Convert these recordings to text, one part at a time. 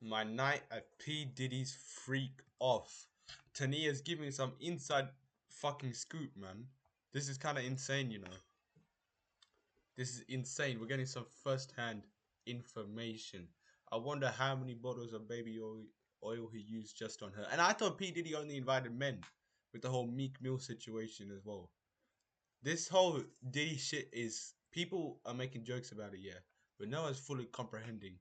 My night at P Diddy's freak off. Tanea's giving some inside fucking scoop, man. This is kind of insane, you know. This is insane. We're getting some first-hand information. I wonder how many bottles of baby oil he used just on her. And I thought P Diddy only invited men with the whole Meek Mill situation as well. This whole Diddy shit is people are making jokes about it, yeah, but no one's fully comprehending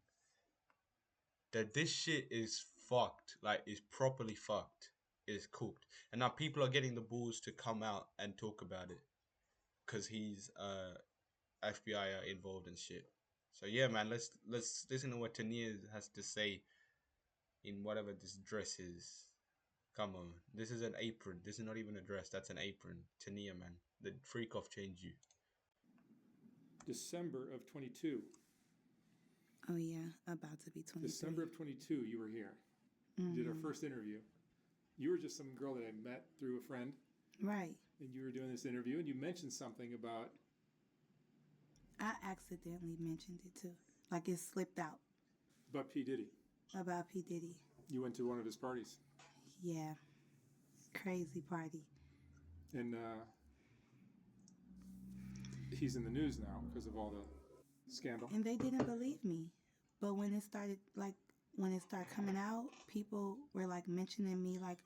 that this shit is fucked, like is properly fucked, is cooked, and now people are getting the balls to come out and talk about it because he's FBI are involved and shit. So yeah, man, let's listen to what Tanea has to say in whatever this dress is. Come on, this is an apron. This is not even a dress. That's an apron. Tanea, man, the freak off changed you. December of 22. Oh yeah, about to be December 23. of 22, you were here. You did our Mm-hmm. first interview. You were just some girl that I met through a friend, Right. and you were doing this interview, and you mentioned something about I accidentally mentioned it too. Like it slipped out P. Diddy. about P. Diddy. You went to one of his parties, Yeah. Crazy party. and he's in the news now because of all the scandal. And they didn't believe me. But when it started coming out, people were like mentioning me like,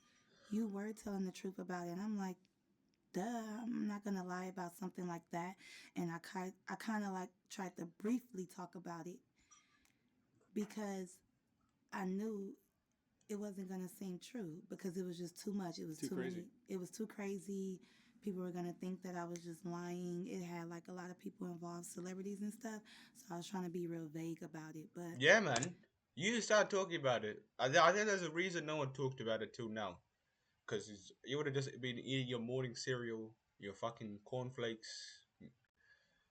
you were telling the truth about it. And I'm like, duh, I'm not gonna lie about something like that. And I kind of like tried to briefly talk about it because I knew it wasn't gonna seem true because it was just too much. It was Too too crazy. many. It was too crazy. People were gonna think that I was just lying. It had like a lot of people involved, celebrities and stuff. So I was trying to be real vague about it. But Yeah, man, you start talking about it. I think there's a reason no one talked about it till now. Because you would have just been eating your morning cereal, your fucking cornflakes,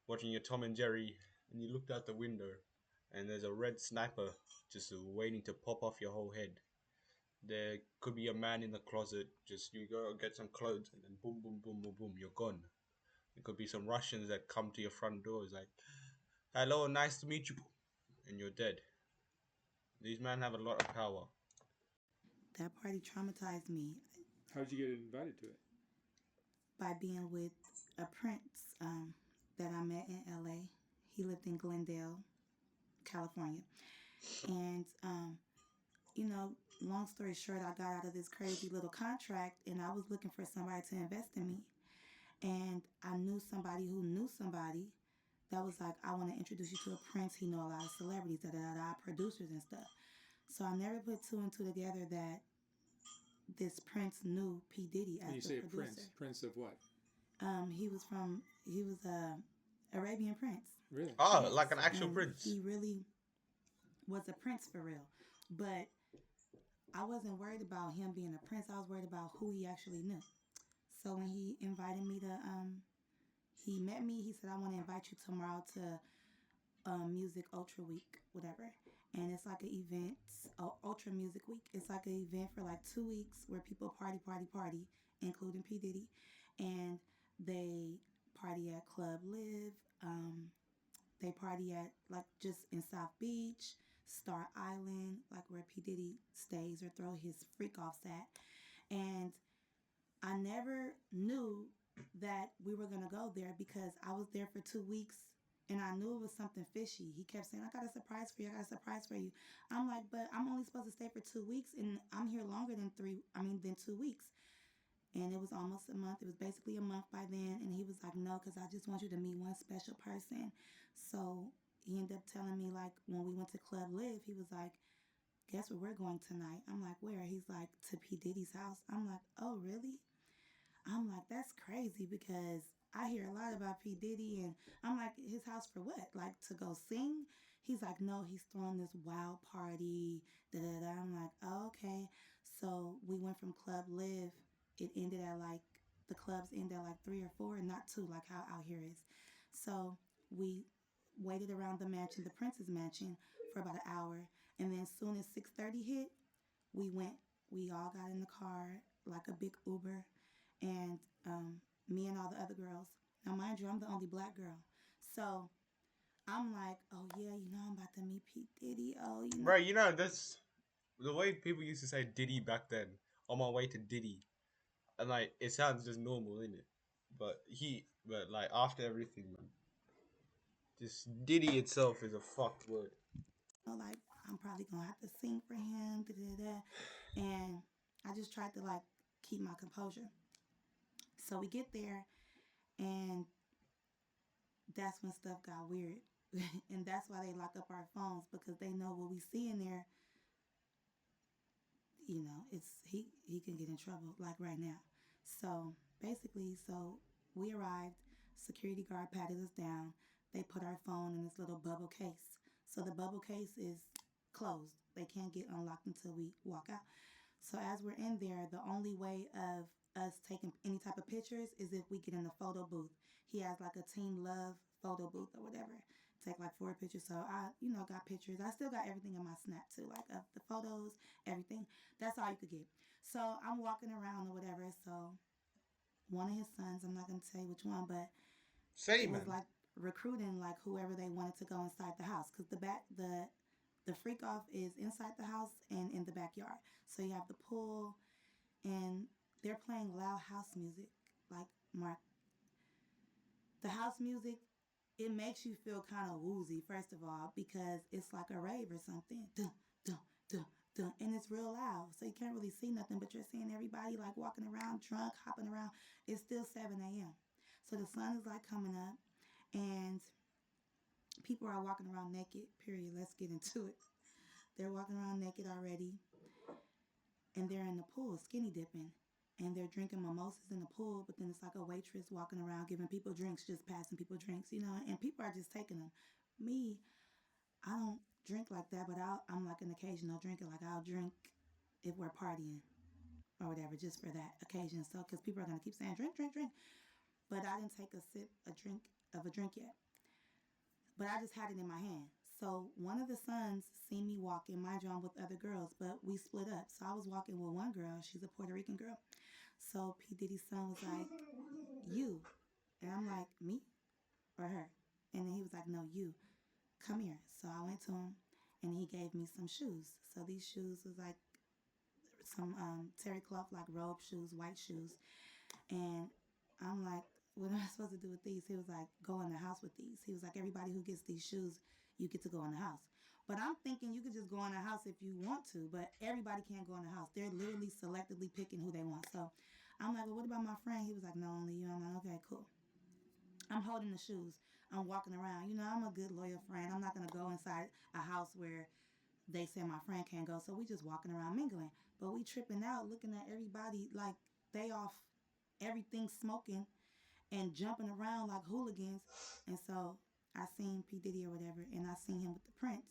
watching your Tom and Jerry, and you looked out the window, and there's a red sniper just waiting to pop off your whole head. There could be a man in the closet, just you go get some clothes, and then boom, boom, boom, boom, boom, you're gone. There could be some Russians that come to your front door, it's like, hello, nice to meet you, and you're dead. These men have a lot of power. that party traumatized me How did you get invited to it? by being with a prince that I met in LA. He lived in Glendale, California. And long story short, I got out of this crazy little contract and I was looking for somebody to invest in me. And I knew somebody who knew somebody that was like, I want to introduce you to a prince. He know a lot of celebrities, da da da, producers and stuff. So I never put two and two together that this prince knew P Diddy And as you the say a prince. producer. Prince of what? He was a Arabian prince. Really? Oh, like an Yes, actual and prince. he really was a prince for real. But I wasn't worried about him being a prince. I was worried about who he actually knew. So when he invited me to, he met me. He said, "I want to invite you tomorrow to Music Ultra Week, whatever." And it's like an event, Ultra Music Week. It's like an event for like 2 weeks where people party, party, party, including P Diddy, and they party at Club Live. They party at like just in South Beach, Star Island, like where P Diddy stays or throw his freak offs at. And I never knew that we were gonna go there because I was there for 2 weeks and I knew it was something fishy. He kept saying, I got a surprise for you, I got a surprise for you. I'm like, but I'm only supposed to stay for 2 weeks and I'm here longer than than 2 weeks. And it was almost a month. It was basically a month by then. And he was like, no, because I just want you to meet one special person. So he ended up telling me, like, when we went to Club Live, he was like, guess where we're going tonight? I'm like, where? He's like, to P. Diddy's house. I'm like, oh, really? I'm like, that's crazy because I hear a lot about P. Diddy and I'm like, his house for what? Like to go sing? He's like, no, he's throwing this wild party. Da da da. I'm like, oh, okay. So we went from Club Live. It ended at like the clubs end at like 3 or 4 and not 2 like how out here is. So we waited around the mansion, the Prince's mansion, for about an hour. And then as soon as 6:30 hit, we went. We all got in the car like a big Uber, and me and all the other girls. Now, mind you, I'm the only black girl, so I'm like, oh yeah, I'm about to meet P Diddy. Oh, Right, you know, that's the way people used to say Diddy back then, on my way to Diddy, and like it sounds just normal, innit? But like after everything, man, this Diddy itself is a fucked word. Like I'm probably gonna have to sing for him, da da da. And I just tried to like keep my composure. So we get there, and that's when stuff got weird. And that's why they lock up our phones because they know what we see in there, it's he can get in trouble like right now. So basically, so we arrived, security guard patted us down. They put our phone in this little bubble case. So the bubble case is closed. They can't get unlocked until we walk out. So as we're in there, the only way of us taking any type of pictures is if we get in the photo booth. He has like a team love photo booth or whatever. Take like 4 pictures. So I got pictures. I still got everything in my snap too, like of the photos, everything. That's all you could get. So I'm walking around or whatever. So one of his sons, I'm not gonna say which one, but Say, it was man. like recruiting like whoever they wanted to go inside the house because the freak off is inside the house and in the backyard. So you have the pool and they're playing loud house music. Like Mark, the house music, it makes you feel kind of woozy first of all because it's like a rave or something. Dun, dun, dun, dun, and it's real loud, so you can't really see nothing. But you're seeing everybody like walking around, drunk, hopping around. It's still 7 a.m. So the sun is like coming up, and people are walking around naked. Period. Let's get into it. They're walking around naked already, and they're in the pool skinny dipping. And they're drinking mimosas in the pool, but then it's like a waitress walking around giving people drinks, just passing people drinks, and people are just taking them. Me, I don't drink like that, but I'm like an occasional drinker. Like I'll drink if we're partying or whatever, just for that occasion. So, because people are gonna keep saying drink, drink, drink, but I didn't take a drink yet. But I just had it in my hand. So one of the sons seen me walking, mind you, I'm with other girls, but we split up. So I was walking with one girl. She's a Puerto Rican girl. So P Diddy's son was like, "You," and I'm like, "Me or her?" And then he was like, "No, you. Come here." So I went to him, and he gave me some shoes. So these shoes was like some terry cloth, like robe shoes, white shoes. And I'm like, "What am I supposed to do with these?" He was like, "Go in the house with these." He was like, "Everybody who gets these shoes, you get to go in the house." But I'm thinking you could just go in the house if you want to, but everybody can't go in the house. They're literally selectively picking who they want. So I'm like, "Well, what about my friend?" He was like, "No, only you." I'm like, "Okay, cool." I'm holding the shoes. I'm walking around. I'm a good loyal friend. I'm not gonna go inside a house where they say my friend can't go. So we just walking around mingling. But we tripping out, looking at everybody like they off everything smoking and jumping around like hooligans. And so I seen P. Diddy or whatever, and I seen him with the Prince.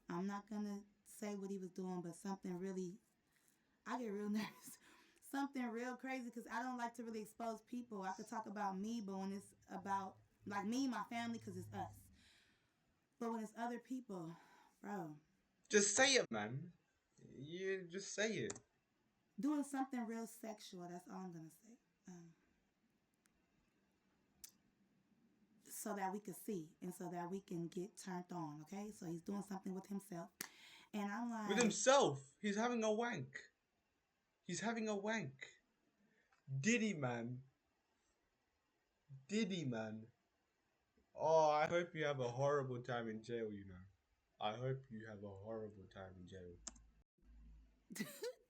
I'm not gonna say what he was doing, but something really, I get real nervous. Something real crazy because I don't like to really expose people. I could talk about me, but when it's about like me, my family, because it's us. But when it's other people, bro, Just say it, man. You just say it. doing something real sexual. That's all I'm gonna say. So that we could see and so that we can get turned on. Okay, so he's doing something with himself, and I'm With like, himself, he's having a wank. He's having a wank. Diddy, man. Diddy, man. Oh, I hope you have a horrible time in jail. I hope you have a horrible time in jail.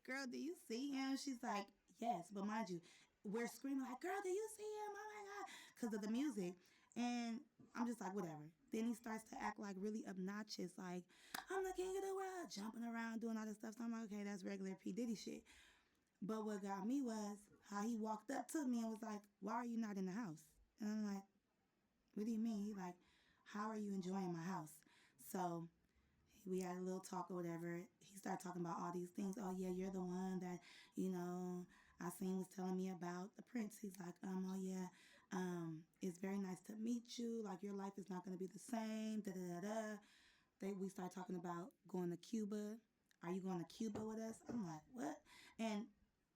"Girl, do you see him?" She's like, "Yes," but mind you, we're screaming like, "Girl, do you see him? Oh my god!" Because of the music, and I'm just like, whatever. Then he starts to act like really obnoxious, like, "I'm the king of the world," jumping around, doing all this stuff. So I'm like, okay, that's regular P Diddy shit. But what got me was how he walked up to me and was like, "Why are you not in the house?" And I'm like, "What do you mean?" He like, "How are you enjoying my house?" So we had a little talk or whatever. He started talking about all these things. "Oh yeah, you're the one that I seen was telling me about the Prince." He's like, "Oh yeah, it's very nice to meet you. Like your life is not gonna be the same." Da da da da. We started talking about going to Cuba. "Are you going to Cuba with us?" I'm like, "What?" And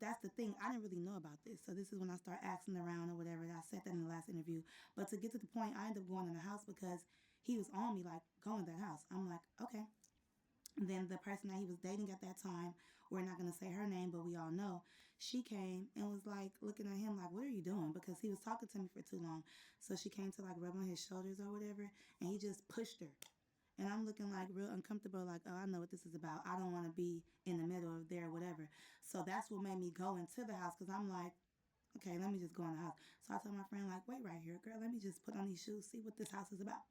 that's the thing. I didn't really know about this. So this is when I start asking around or whatever. I said that in the last interview. But to get to the point, I ended up going in the house because he was on me like, "Go in that house." I'm like, "Okay." Then the person that he was dating at that time, we're not going to say her name, but we all know, she came and was like looking at him like, what are you doing? Because he was talking to me for too long. So she came to like rub on his shoulders or whatever, and he just pushed her. And I'm looking like real uncomfortable, like, oh, I know what this is about. I don't want to be in the middle of there, whatever. So that's what made me go into the house because I'm like, okay, let me just go in the house. So I told my friend, like, wait right here, girl, let me just put on these shoes, see what this house is about.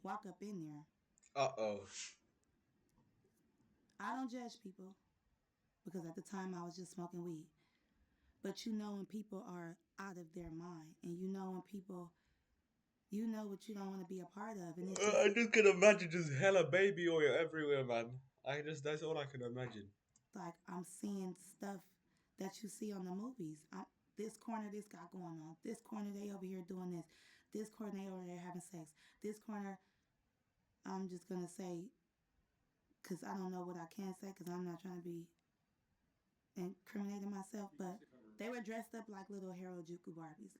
Walk up in there. Uh-oh. I don't judge people because at the time I was just smoking weed. But you know when people are out of their mind and you know when people, you know what you don't want to be a part of. And it's just I just can imagine just hella baby oil everywhere, man. That's all I can imagine. like I'm seeing stuff that you see on the movies. This corner, this got going on. This corner, they over here doing this. This corner, they over there having sex. This corner, I'm just gonna say, cause I don't know what I can say, cause I'm not trying to be incriminating myself. But they were dressed up like little Harajuku Barbies,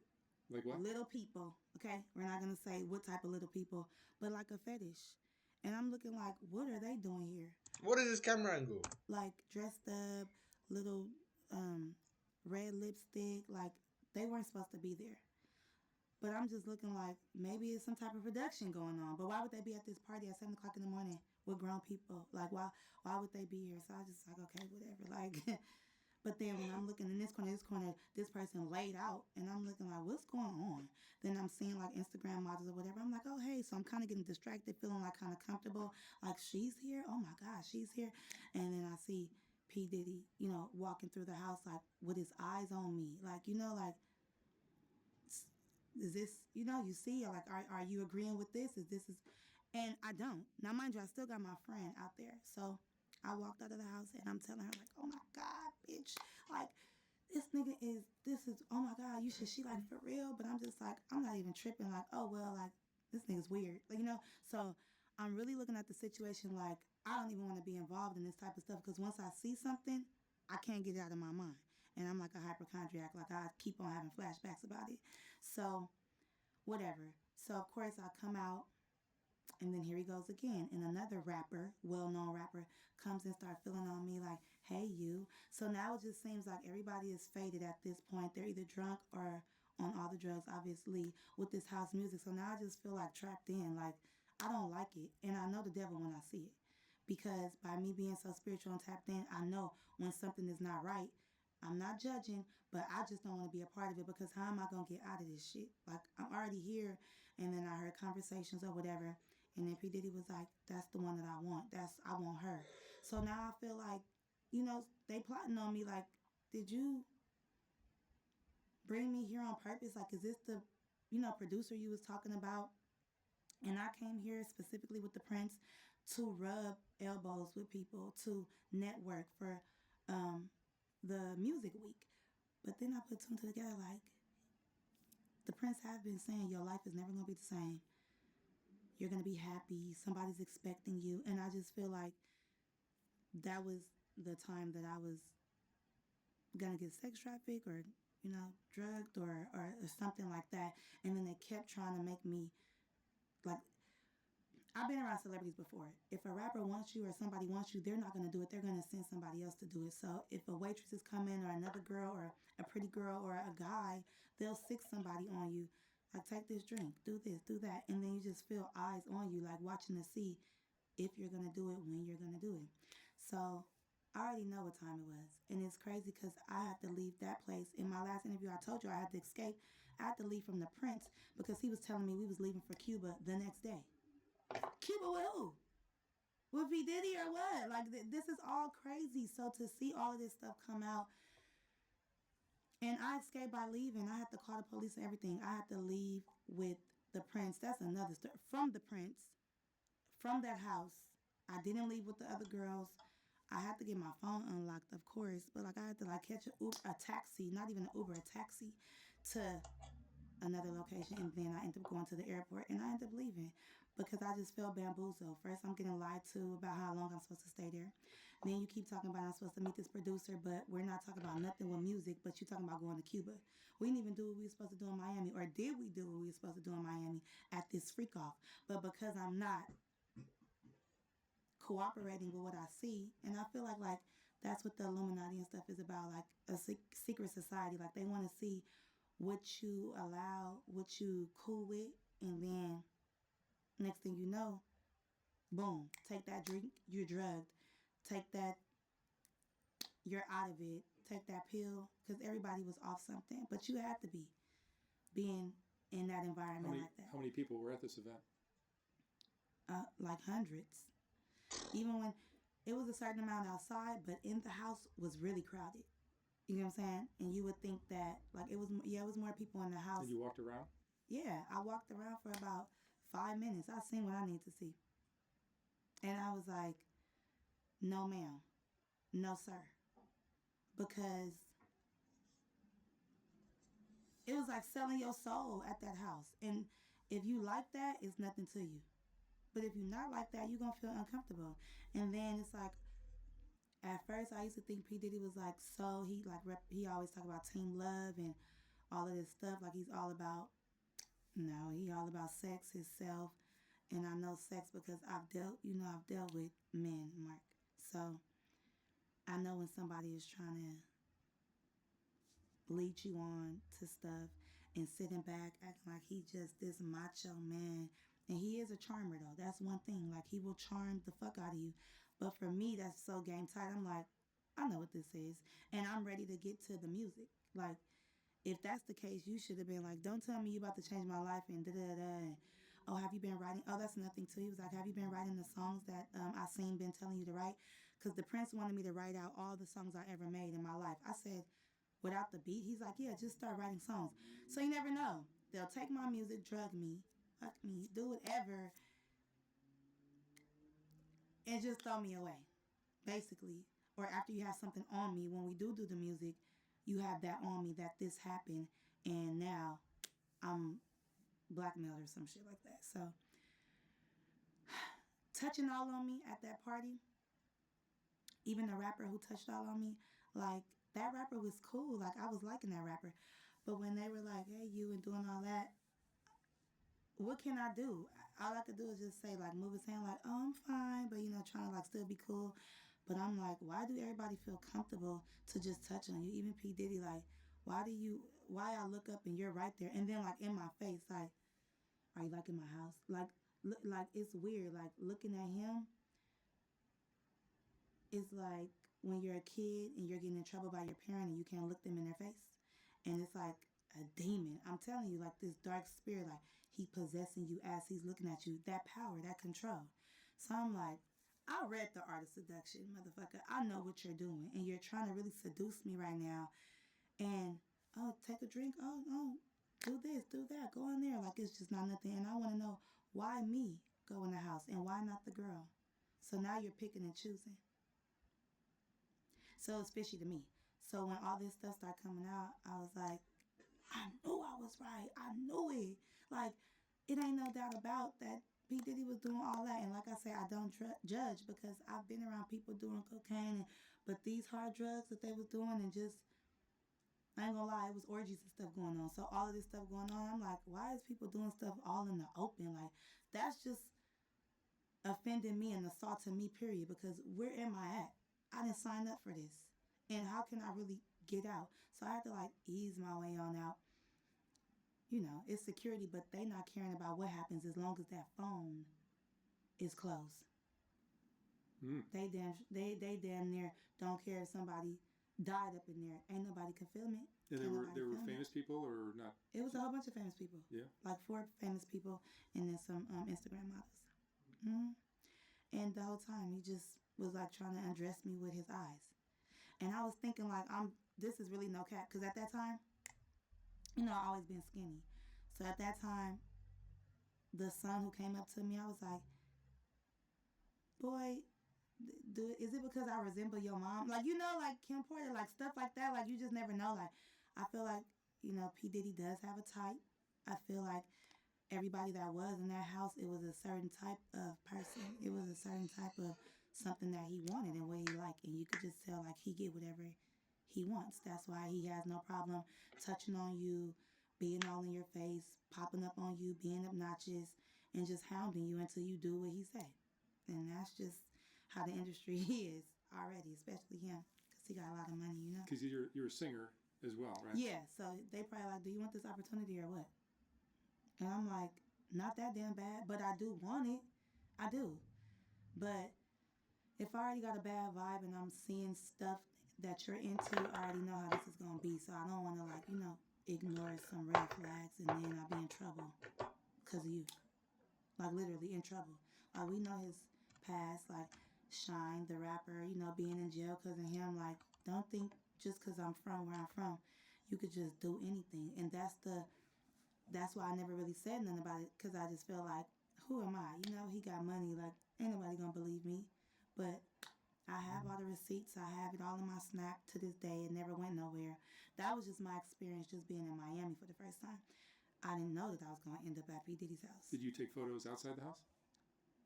Like what? little people. Okay, we're not gonna say what type of little people, but like a fetish. And I'm looking like, what are they doing here? What is this camera angle? Like dressed up, little um, red lipstick. Like they weren't supposed to be there. But I'm just looking like maybe it's some type of production going on. But why would they be at this party at 7 o'clock in the morning with grown people? Like why would they be here? So I was just like, okay, whatever. Like but then when I'm looking in this corner, this person laid out, and I'm looking like, what's going on? Then I'm seeing like Instagram models or whatever. I'm like, oh hey, so I'm kind of getting distracted, feeling like kind of comfortable. Like she's here. Oh my gosh, she's here. And then I see P Diddy, walking through the house like with his eyes on me, like like is this you see like are you agreeing with this? Is and I don't. Now mind you, I still got my friend out there, so I walked out of the house and I'm telling her like, oh my god, bitch, like this nigga is this is oh my god, you should she like for real? But I'm just like I'm not even tripping like oh well like this nigga's weird like. So I'm really looking at the situation like I don't even want to be involved in this type of stuff because once I see something I can't get it out of my mind and I'm like a hypochondriac, like I keep on having flashbacks about it. So whatever. So of course I come out and then here he goes again. And another rapper, well known rapper, comes and starts feeling on me like, hey, you. So now it just seems like everybody is faded at this point. They're either drunk or on all the drugs, obviously, with this house music. So now I just feel like trapped in. Like, I don't like it. And I know the devil when I see it. Because by me being so spiritual and tapped in, I know when something is not right. I'm not judging, but I just don't want to be a part of it because how am I going to get out of this shit? Like, I'm already here. And then I heard conversations or whatever. And then P. Diddy was like, that's the one that I want. I want her. So now I feel like, they plotting on me like, did you bring me here on purpose? Like, is this the, producer you was talking about? And I came here specifically with the Prince to rub elbows with people, to network for um, the music week. But then I put two and two together like, the Prince have been saying your life is never going to be the same. You're going to be happy. Somebody's expecting you. And I just feel like that was the time that I was going to get sex trafficked or, drugged or something like that. And then they kept trying to make me, like, I've been around celebrities before. If a rapper wants you or somebody wants you, they're not going to do it. They're going to send somebody else to do it. So if a waitress is coming or another girl or a pretty girl or a guy, they'll sick somebody on you. Like, take this drink, do this, do that. And then you just feel eyes on you, like watching to see if you're going to do it, when you're going to do it. So I already know what time it was. And it's crazy because I had to leave that place. In my last interview, I told you I had to escape. I had to leave from the Prince because he was telling me we was leaving for Cuba the next day. Cuba with who? With P. Diddy or what? Like, this is all crazy. So to see all of this stuff come out, and I escaped by leaving. I had to call the police and everything. I had to leave with the Prince. That's another story. From the Prince, from that house. I didn't leave with the other girls. I had to get my phone unlocked, of course, but like I had to like catch a taxi, not even an Uber, a taxi, to another location, and then I ended up going to the airport, and I ended up leaving because I just felt bamboozled. First, I'm getting lied to about how long I'm supposed to stay there. Then you keep talking about I'm supposed to meet this producer, but we're not talking about nothing with music, but you talking about going to Cuba. We didn't even do what we were supposed to do in Miami, or did we do what we were supposed to do in Miami at this freak off? But because I'm not cooperating with what I see, and I feel like that's what the Illuminati and stuff is about, like a secret society. Like they want to see what you allow, what you cool with, and then next thing you know, boom, take that drink, you're drugged. Take that, you're out of it. Take that pill, because everybody was off something, but you had to be being in that environment like that. How many people were at this event? Like hundreds. Even when it was a certain amount outside, but in the house was really crowded. You know what I'm saying? And you would think that like it was, yeah, it was more people in the house. And you walked around? Yeah, I walked around for about 5 minutes. I seen what I need to see, and I was like, no, ma'am, no, sir, because it was like selling your soul at that house. And if you like that, it's nothing to you. But if you're not like that, you're gonna feel uncomfortable. And then it's like, at first I used to think P Diddy was like, so he always talk about team love and all of this stuff. Like he's all about, no, he all about sex, himself. And I know sex because I've dealt with men, Mark. So I know when somebody is trying to lead you on to stuff and sitting back acting like he just this macho man. And he is a charmer though. That's one thing. Like he will charm the fuck out of you. But for me, that's so game tight. I'm like, I know what this is. And I'm ready to get to the music. Like, if that's the case, you should have been like, don't tell me you about to change my life and da-da-da. Oh, have you been writing? Oh, that's nothing too. He was like, have you been writing the songs that I seen been telling you to write? Because the Prince wanted me to write out all the songs I ever made in my life. I said, without the beat? He's like, yeah, just start writing songs. So you never know. They'll take my music, drug me, fuck me, do whatever, and just throw me away, basically. Or after you have something on me, when we do the music, you have that on me that this happened, and now I'm blackmailed or some shit like that. So touching all on me at that party, even the rapper who touched all on me, like that rapper was cool. Like I was liking that rapper. But when they were like, hey, you, and doing all that, what can I do? All I could do is just say, like, move his hand, like, oh, I'm fine, but, trying to, like, still be cool. But I'm like, why do everybody feel comfortable to just touch on you? Even P. Diddy, like, why I look up and you're right there? And then, like, in my face, like, are you, like, in my house? Like, like it's weird. Like, looking at him is like when you're a kid and you're getting in trouble by your parent and you can't look them in their face. And it's like a demon. I'm telling you, like this dark spirit, like he possessing you as he's looking at you. That power, that control. So I'm like, I read The Art of Seduction, motherfucker. I know what you're doing. And you're trying to really seduce me right now. And, oh, take a drink. Oh, no. Do this, do that. Go in there. Like it's just not nothing. And I want to know, why me go in the house and why not the girl? So now you're picking and choosing. So it's fishy to me. So when all this stuff started coming out, I was like, I knew I was right. I knew it. Like, it ain't no doubt about that. P. Diddy was doing all that. And like I say, I don't judge because I've been around people doing cocaine. But these hard drugs that they was doing and just, I ain't gonna lie, it was orgies and stuff going on. So all of this stuff going on, I'm like, why is people doing stuff all in the open? Like, that's just offending me and assaulting me, period. Because where am I at? I didn't sign up for this. And how can I really get out? So I had to like ease my way on out. It's security, but they not caring about what happens as long as that phone is closed. Mm. They damn near don't care if somebody died up in there. Ain't nobody can film it. And there were famous people or not? It was a whole bunch of famous people. Yeah. Like 4 famous people and then some Instagram models. Mm-hmm. And the whole time he just was like trying to undress me with his eyes. And I was thinking like, this is really no cap. Because at that time, I always been skinny. So at that time, the son who came up to me, I was like, boy, is it because I resemble your mom? Like, like Kim Porter, like stuff like that. Like, you just never know. Like, I feel like, P. Diddy does have a type. I feel like everybody that was in that house, it was a certain type of person. It was a certain type of something that he wanted and what he liked. And you could just tell, like, he get whatever he wants. That's why he has no problem touching on you, being all in your face, popping up on you, being obnoxious, and just hounding you until you do what he say. And that's just how the industry is already, especially him, because he got a lot of money, you know. Because you're a singer as well, right? Yeah, so they probably like, do you want this opportunity or what? And I'm like, not that damn bad, but I do want it. I do. But if I already got a bad vibe and I'm seeing stuff that you're into, I already know how this is gonna be. So I don't want to ignore some red flags and then I'll be in trouble because of you. Like literally in trouble. Like we know his past, like Shine, the rapper, being in jail because of him. Like don't think just because I'm from where I'm from, you could just do anything. And that's why I never really said nothing about it because I just feel like, who am I? He got money. Like ain't nobody gonna believe me. But I have all the receipts. I have it all in my Snap to this day. It never went nowhere. That was just my experience just being in Miami for the first time. I didn't know that I was going to end up at P. Diddy's house. Did you take photos outside the house?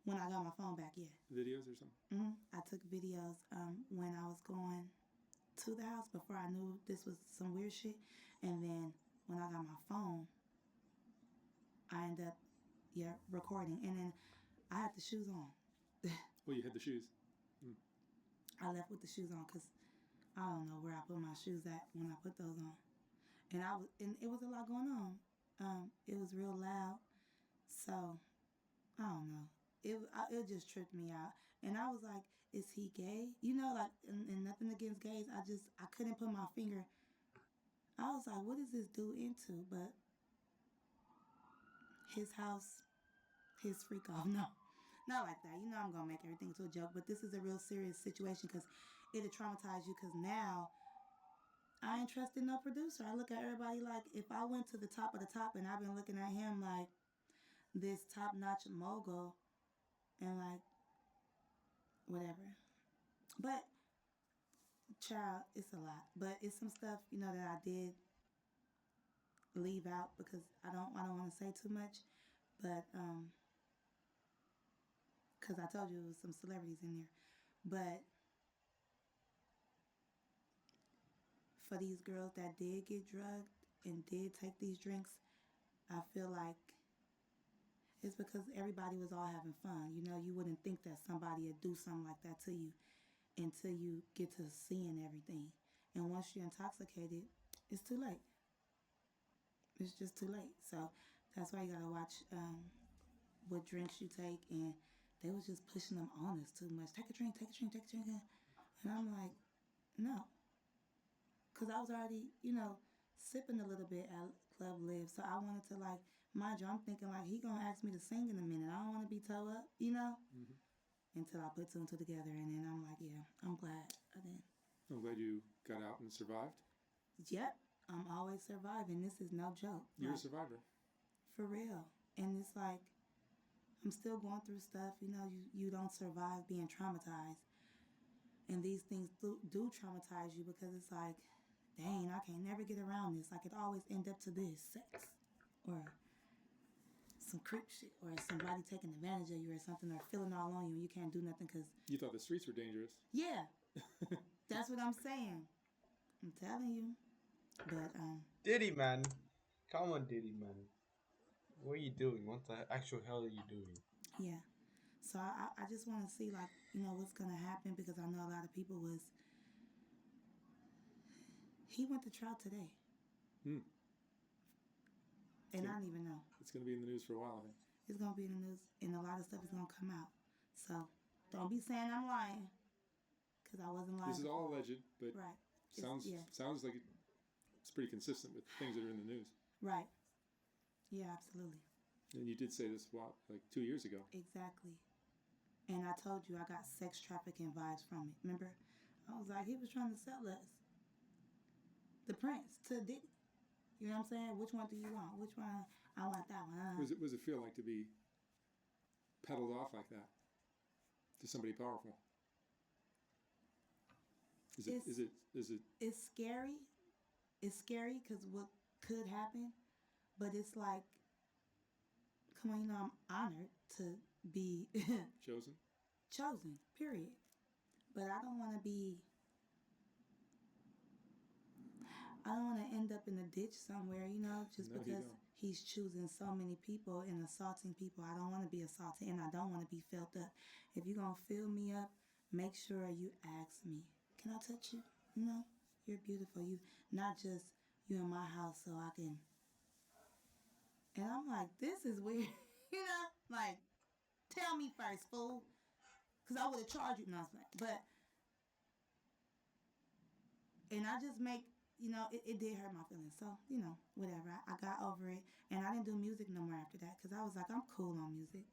When I got my phone back, yeah. Videos or something? I took videos when I was going to the house before I knew this was some weird shit. And then when I got my phone, I ended up, recording. And then I had the shoes on. Oh, you had the shoes. I left with the shoes on because I don't know where I put my shoes at when I put those on. And it was a lot going on. It was real loud. So, I don't know. It just tripped me out. And I was like, is he gay? And nothing against gays. I couldn't put my finger. I was like, what is this dude into? But his house, his freak off. No, not like that. I'm going to make everything to a joke. But this is a real serious situation because it'll traumatize you because now I ain't trusting no producer. I look at everybody like if I went to the top of the top and I've been looking at him like this top-notch mogul and like whatever. But child, it's a lot. But it's some stuff, that I did leave out because I don't want to say too much. But because I told you it was some celebrities in there. But for these girls that did get drugged and did take these drinks, I feel like it's because everybody was all having fun. You wouldn't think that somebody would do something like that to you until you get to seeing everything. And once you're intoxicated, it's too late. It's just too late. So that's why you gotta watch what drinks you take. And they was just pushing them on us too much. Take a drink, take a drink, take a drink. And I'm like, no. Because I was already, sipping a little bit at Club Live. So I wanted to, mind you, I'm thinking, he going to ask me to sing in a minute. I don't want to be toe up, until I put two and two together. And then I'm like, yeah, I'm glad I didn't. I'm glad you got out and survived. Yep, I'm always surviving. This is no joke. You're a survivor. For real. And it's like, I'm still going through stuff. You don't survive being traumatized. And these things do traumatize you because it's like, dang, I can't never get around this. Like, it always end up to this, sex. Or some creep shit. Or somebody taking advantage of you or something. Or feeling all on you and you can't do nothing because... You thought the streets were dangerous. Yeah. That's what I'm saying. I'm telling you. But, Diddy, man. Come on, Diddy, man. What are you doing? What the actual hell are you doing? Yeah. So I just want to see, what's going to happen because I know a lot of people was... He went to trial today. And I don't even know. It's going to be in the news for a while, I think. It's going to be in the news, and a lot of stuff is going to come out. So don't be saying I'm lying, because I wasn't lying. This is all alleged, but right. Sounds like it's pretty consistent with things that are in the news. Right. Yeah, absolutely. And you did say this, like 2 years ago. Exactly. And I told you I got sex trafficking vibes from it. Remember? I was like, he was trying to sell us. The Prince to Diddy. You know what I'm saying? Which one do you want? Which one? I want that one. What does it feel like to be peddled off like that to somebody powerful? Is it? It's scary. It's scary because what could happen, but it's like, come on, I'm honored to be chosen. Chosen. Period. But I don't want to be. I don't want to end up in a ditch somewhere, just because he's choosing so many people and assaulting people. I don't want to be assaulted, and I don't want to be filled up. If you're going to fill me up, make sure you ask me, can I touch you? You know, you're beautiful. You not just you in my house so I can. And I'm like, this is weird. You know, like, tell me first, fool. Because I would have charged you. No, but, and I just make, it did hurt my feelings. So, whatever. I got over it. And I didn't do music no more after that. Because I was like, I'm cool on music,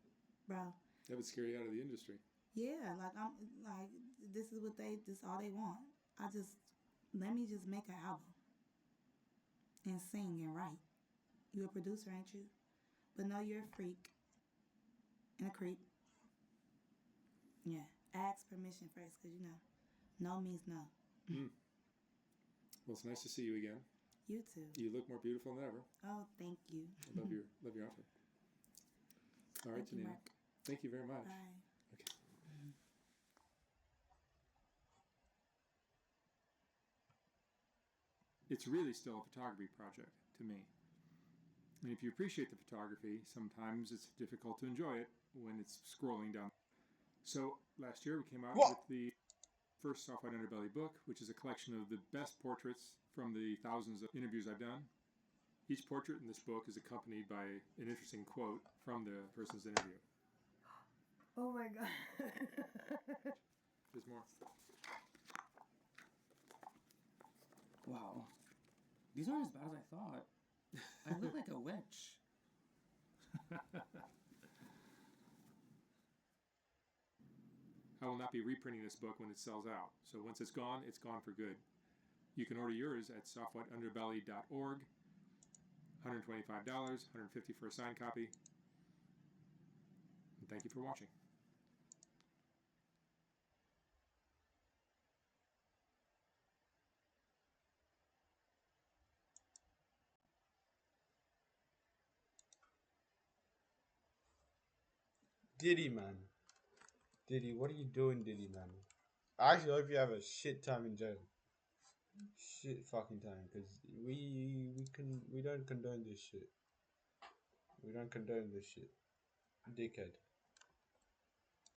bro. That would scare you out of the industry. Yeah, like, I'm, like, this is all they want. Let me just make an album. And sing and write. You a producer, ain't you? But no, you're a freak. And a creep. Yeah. Ask permission first, because, no means no. Mm. Well, it's nice to see you again. You too. You look more beautiful than ever. Oh, thank you. I love your outfit. All right, Tanea. Thank you very much. Bye. Okay. It's really still a photography project to me. And if you appreciate the photography, sometimes it's difficult to enjoy it when it's scrolling down. So last year we came out with the first Soft White Underbelly book, which is a collection of the best portraits from the thousands of interviews I've done. Each portrait in this book is accompanied by an interesting quote from the person's interview. Oh my God. There's more. Wow. These aren't as bad as I thought. I look like a witch. I will not be reprinting this book when it sells out. So once it's gone for good. You can order yours at softwhiteunderbelly.org. $125, $150 for a signed copy. And thank you for watching. Diddy, man. Diddy, what are you doing, Diddy, man? I actually hope you have a shit time in jail. Shit fucking time, because we don't condone this shit. We don't condone this shit. Dickhead.